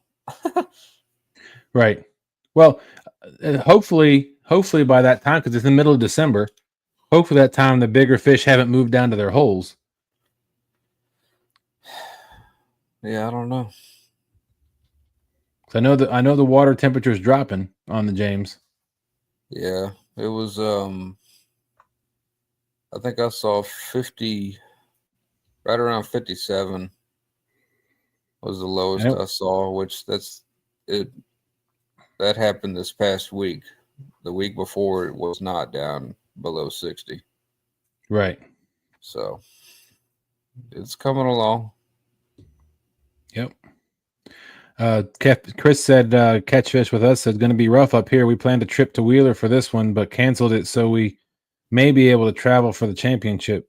Right. Well, hopefully by that time, because it's in the middle of December, hopefully that time the bigger fish haven't moved down to their holes. Yeah, I don't know. I know the water temperature is dropping on the James. Yeah, it was. I think I saw 50, right around 57 was the lowest I saw. Which that's it. That happened this past week. The week before it was not down below 60. Right. So it's coming along. Yep. Chris said catch fish with us is going to be rough up here. We planned a trip to Wheeler for this one, but canceled it so we may be able to travel for the championship.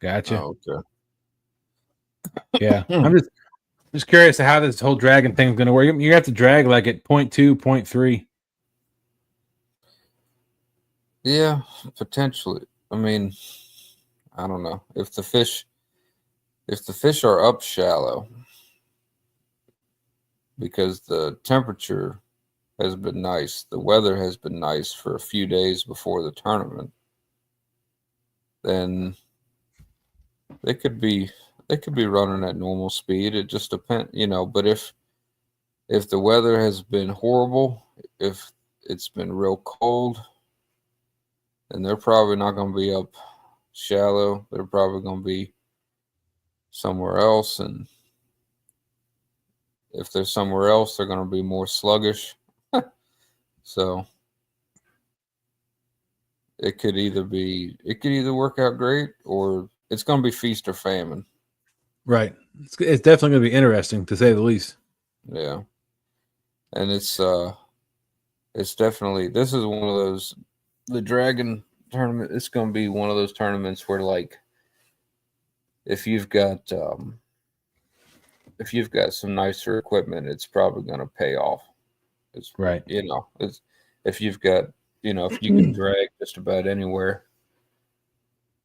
Gotcha. Oh, okay. Yeah. I'm just curious to how this whole dragging thing is going to work. You have to drag like at 0.2, 0.3. Yeah, potentially. I mean, I don't know. If the fish are up shallow, because the temperature has been nice, the weather has been nice for a few days before the tournament, then they could be running at normal speed. It just depends, but if the weather has been horrible, if it's been real cold, then they're probably not going to be up shallow. They're probably going to be somewhere else, and if they're somewhere else, they're going to be more sluggish. So it could either work out great, or it's going to be feast or famine. Right. It's definitely going to be interesting, to say the least. Yeah. And it's definitely, this is one of those, the Dragon tournament, it's going to be one of those tournaments where, like, if you've got some nicer equipment, it's probably going to pay off. It's right. It's if you've got, if you can drag just about anywhere,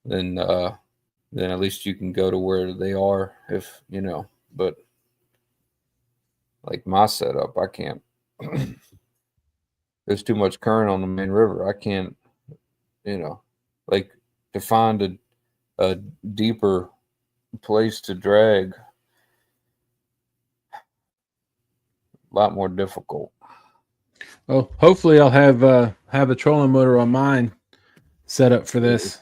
then at least you can go to where they are. If but like my setup, I can't. There's too much current on the main river. I can't, like, to find a deeper place to drag. A lot more difficult. Well, hopefully I'll have a trolling motor on mine set up for this.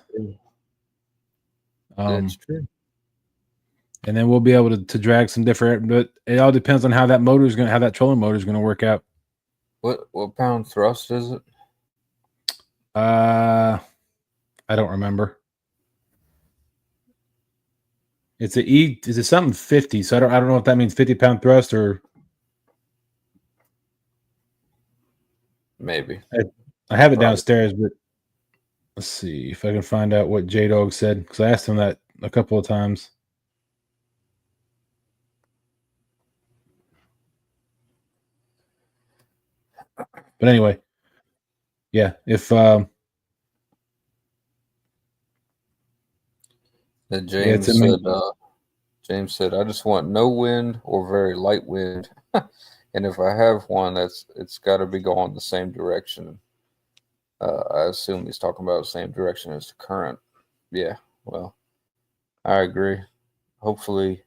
That's true. And then we'll be able to drag some different, but it all depends on how that trolling motor is going to work out. What pound thrust is it? I don't remember. It's it's something 50. So I don't know if that means 50-pound thrust or maybe. I have it downstairs, but let's see if I can find out what J-Dog said, because I asked him that a couple of times. But anyway, yeah, if James said, I just want no wind or very light wind. And if I have one, it's got to be going the same direction. I assume he's talking about the same direction as the current. Yeah, well, I agree. Hopefully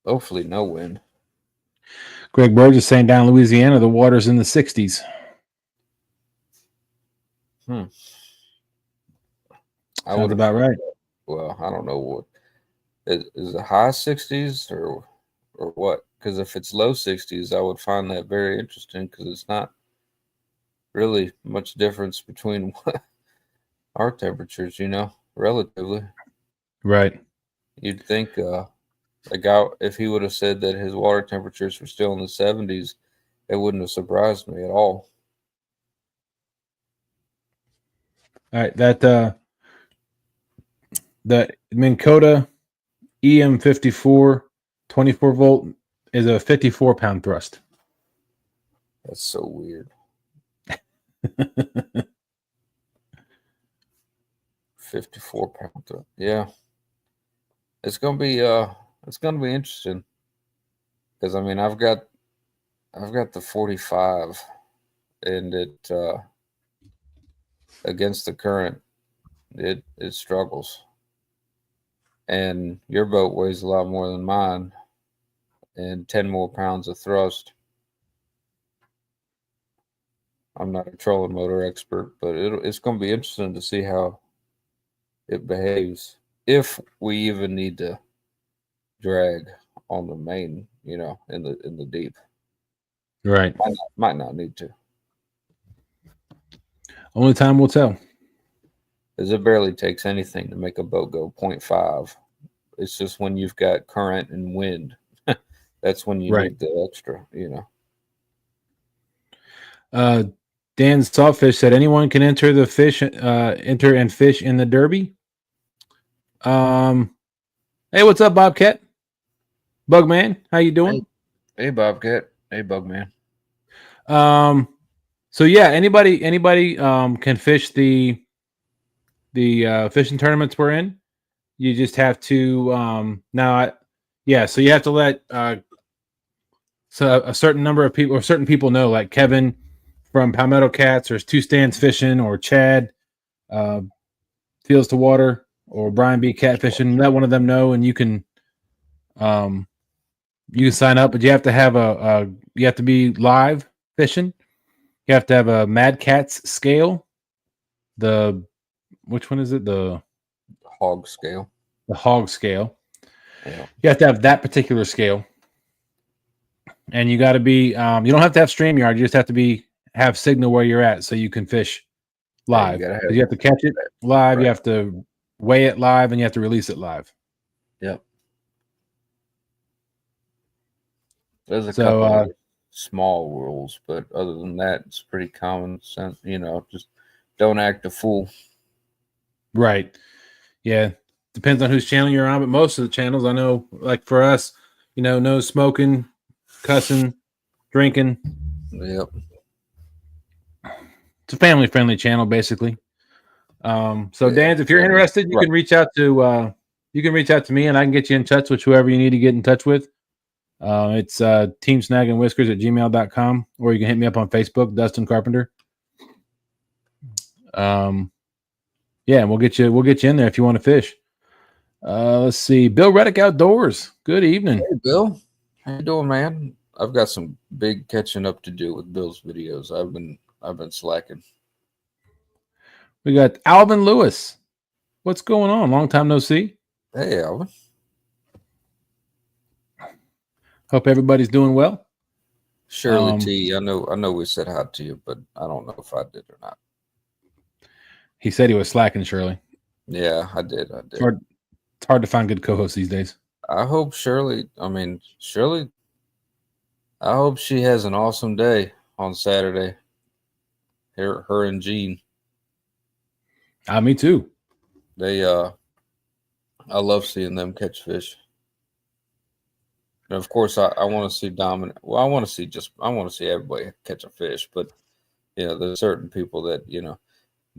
no wind. Greg Burge is saying down in Louisiana, the water's in the 60s. Sounds about right. Well, I don't know what is it, high 60s or what? Because if it's low 60s, I would find that very interesting, because it's not really much difference between our temperatures, relatively. Right. You'd think Like, if he would have said that his water temperatures were still in the 70s, it wouldn't have surprised me at all. All right, that the Minn Kota EM54 24 volt is a 54 pound thrust. That's so weird. 54 pound thrust. Yeah. It's gonna be interesting. Because I mean I've got the 45 and it against the current it struggles. And your boat weighs a lot more than mine, and 10 more pounds of thrust. I'm not a trolling motor expert, but it's going to be interesting to see how it behaves, if we even need to drag on the main, in the deep. Right. Might not need to. Only time will tell. Because it barely takes anything to make a boat go 0.5. It's just when you've got current and wind, that's when you need the extra, Dan Sawfish said, anyone can enter and fish in the Derby. Hey, what's up, Bobcat? Bugman, how you doing? Hey, Bobcat. Hey, Bugman. So yeah, anybody can fish the fishing tournaments we're in. You just have to so you have to let so a certain number of people or certain people know, like Kevin from Palmetto Cats, or 2 Stands Fishing, or Chad Fields to Water, or Brian B. Catfishing. Let one of them know, and you can sign up, but you have to have you have to be live fishing. You have to have a Mad Cats scale. Which one is it? The hog scale. The hog scale. Yeah. You have to have that particular scale. And you got to be, you don't have to have StreamYard. You just have to have signal where you're at so you can fish live. You have to catch it live. Right. You have to weigh it live, and you have to release it live. Yep. There's a couple of small rules, but other than that, it's pretty common sense. Just don't act a fool. Right. Yeah. Depends on whose channel you're on, but most of the channels, I know, like for us, no smoking, cussing, drinking. Yep. It's a family-friendly channel, basically. Dan, if you're interested, you can reach out to me, and I can get you in touch with whoever you need to get in touch with. It's teamsnaggingwhiskers@gmail.com, or you can hit me up on Facebook, Dustin Carpenter. And we'll get you in there if you want to fish. Let's see. Bill Reddick Outdoors. Good evening. Hey, Bill. How you doing, man? I've got some big catching up to do with Bill's videos. I've been slacking. We got Alvin Lewis. What's going on? Long time no see. Hey, Alvin. Hope everybody's doing well. Shirley T. I know we said hi to you, but I don't know if I did or not. He said he was slacking, Shirley. Yeah, I did. It's hard to find good co-hosts these days. I hope Shirley, I hope she has an awesome day on Saturday. Her and Gene. Me too. I love seeing them catch fish. And of course, I want to see Dominic. Well, I want to see everybody catch a fish, but there's certain people that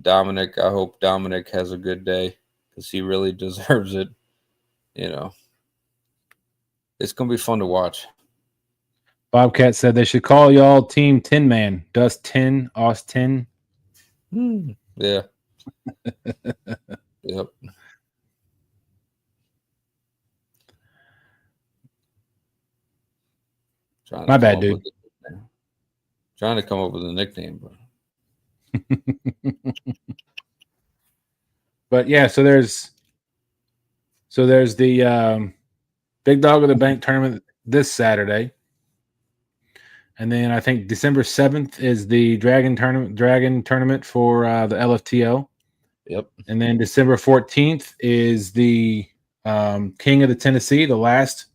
Dominic. I hope Dominic has a good day because he really deserves it. It's gonna be fun to watch. Bobcat said they should call y'all Team Tin Man. Dust 10, Aus 10. Yeah. Yep. My bad, dude. Trying to come up with a nickname, bro. But yeah, so there's the Big Dog of the Bank tournament this Saturday. And then I think December 7th is the Dragon tournament for the LFTO. Yep. And then December 14th is the King of the Tennessee, the last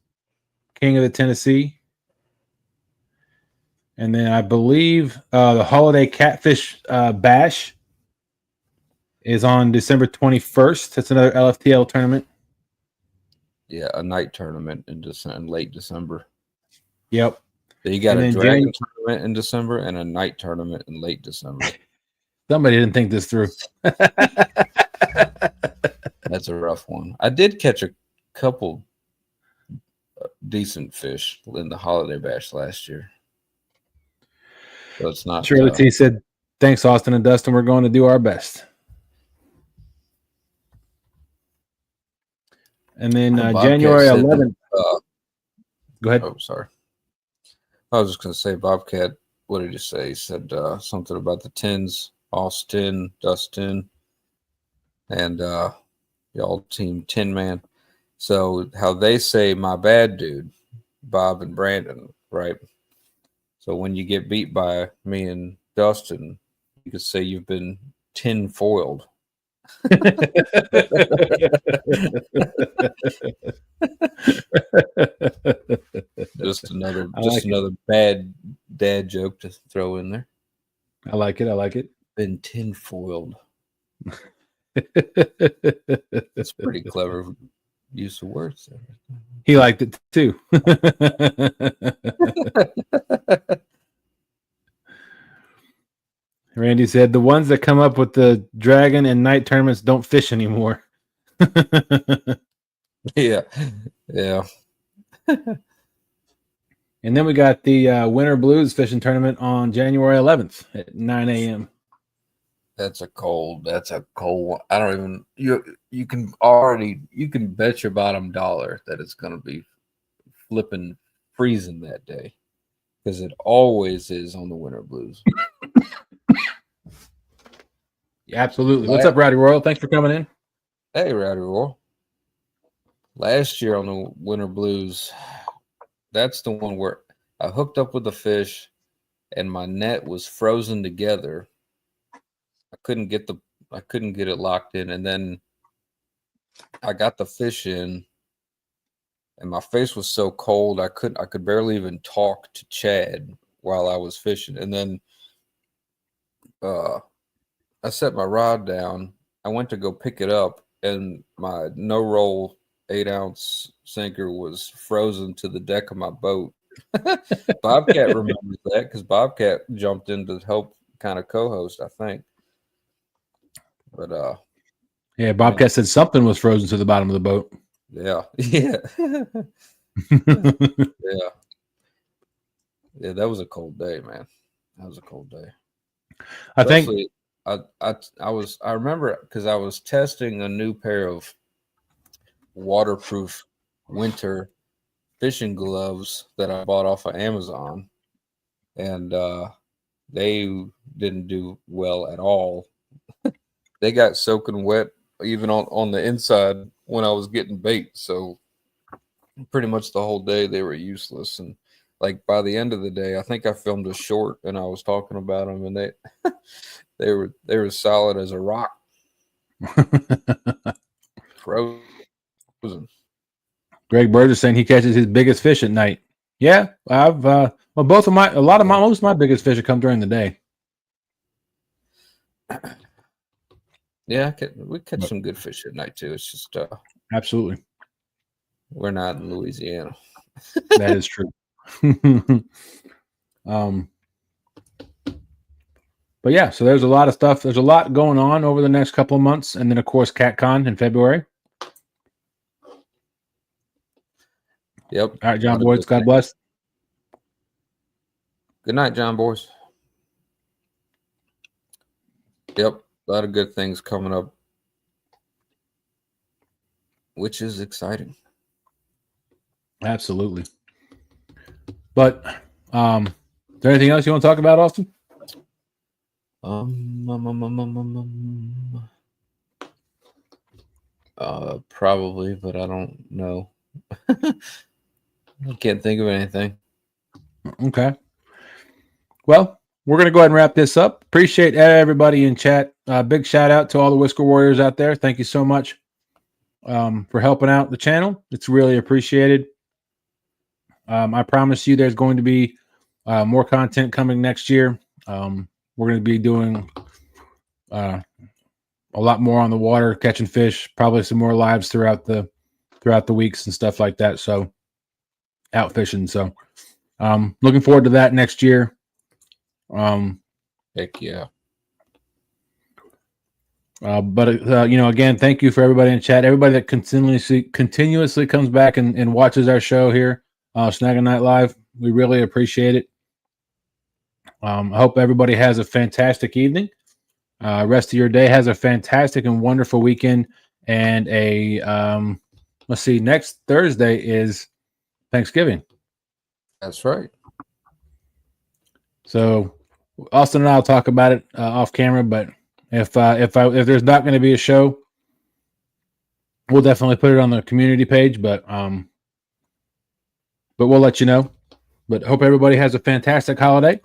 King of the Tennessee. And then I believe the Holiday Catfish Bash is on December 21st. That's another LFTL tournament. Yeah, a night tournament in late December. Yep. So you got a dragon tournament in December and a night tournament in late December. Somebody didn't think this through. That's a rough one. I did catch a couple decent fish in the holiday bash last year. So it's not. Shirley T said, "Thanks, Austin and Dustin. We're going to do our best." And then January 11th. Go ahead. Oh, sorry. I was just going to say, Bobcat, what did you say? He said something about the tins, Austin, Dustin, and y'all team Tin Man. So how they say my bad dude, Bob and Brandon, right? So when you get beat by me and Dustin, you could say you've been tin foiled. just another bad dad joke to throw in there. I like it. Been tin foiled. That's pretty clever use of words there. He liked it too. Randy said the ones that come up with the dragon and night tournaments don't fish anymore. Yeah. And then we got the Winter Blues fishing tournament on January 11th at 9 a.m. That's a cold one. I don't even you can bet your bottom dollar that it's gonna be flipping freezing that day. Because it always is on the Winter Blues. Yeah, absolutely. What's up, Rowdy Royal? Thanks for coming in. Hey, Rowdy Royal. Last year on the Winter Blues, that's the one where I hooked up with the fish and my net was frozen together. I couldn't get it locked in, and then I got the fish in and my face was so cold I could barely even talk to Chad while I was fishing. And then I set my rod down. I went to go pick it up, and my no-roll 8-ounce sinker was frozen to the deck of my boat. Bobcat remembers that because Bobcat jumped in to help kind of co-host, I think. But yeah, Bobcat said something was frozen to the bottom of the boat. Yeah. Yeah, that was a cold day, man. That was a cold day. Especially, I remember because I was testing a new pair of waterproof winter fishing gloves that I bought off of Amazon, and they didn't do well at all. They got soaking wet even on the inside when I was getting bait. So pretty much the whole day they were useless. And like by the end of the day, I think I filmed a short and I was talking about them, and they were solid as a rock. Frozen. Greg Bird is saying he catches his biggest fish at night. Yeah, I've most of my biggest fish come during the day. Yeah, we catch some good fish at night too. It's just absolutely, we're not in Louisiana. That is true. But yeah, so there's a lot of stuff. There's a lot going on over the next couple of months, and then of course CatCon in February. Yep. All right, John Boys. God bless. Good night, John Boys. Yep. A lot of good things coming up, which is exciting. Absolutely. But is there anything else you want to talk about, Austin? Probably, but I don't know. I can't think of anything. Okay. Well, we're going to go ahead and wrap this up. Appreciate everybody in chat. Big shout out to all the Whisker Warriors out there. Thank you so much for helping out the channel. It's really appreciated. I promise you there's going to be more content coming next year. We're going to be doing a lot more on the water, catching fish, probably some more lives throughout the weeks and stuff like that. So out fishing. So looking forward to that next year. Heck yeah. But again, thank you for everybody in chat, everybody that continuously comes back and watches our show here, Snaggin Night Live. We really appreciate it. I hope everybody has a fantastic evening. Rest of your day has a fantastic and wonderful weekend. And let's see, next Thursday is Thanksgiving. That's right. So Austin and I'll talk about it off camera, but if there's not going to be a show, we'll definitely put it on the community page, but we'll let you know. But hope everybody has a fantastic holiday.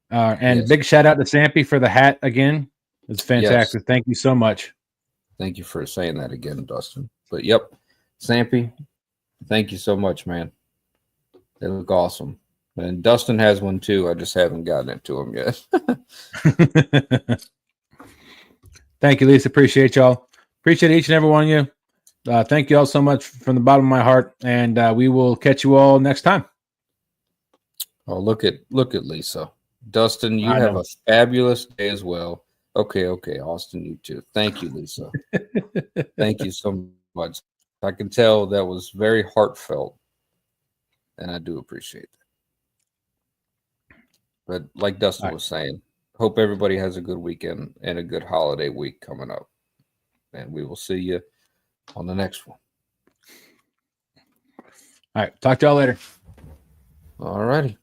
And Yes. Big shout out to Sampy for the hat again. It's fantastic. Yes. Thank you so much. Thank you for saying that again, Dustin. But yep, Sampy, thank you so much, man. They look awesome. And Dustin has one too. I just haven't gotten it to him yet. Thank you, Lisa. Appreciate y'all. Appreciate each and every one of you. Thank you all so much from the bottom of my heart. And we will catch you all next time. Oh, look at Lisa. Dustin, you I have know. a fabulous day as well. Okay, Austin, you too. Thank you, Lisa. Thank you so much. I can tell that was very heartfelt, and I do appreciate that. But like Dustin was saying, hope everybody has a good weekend and a good holiday week coming up. And we will see you on the next one. All right. Talk to y'all later. All righty.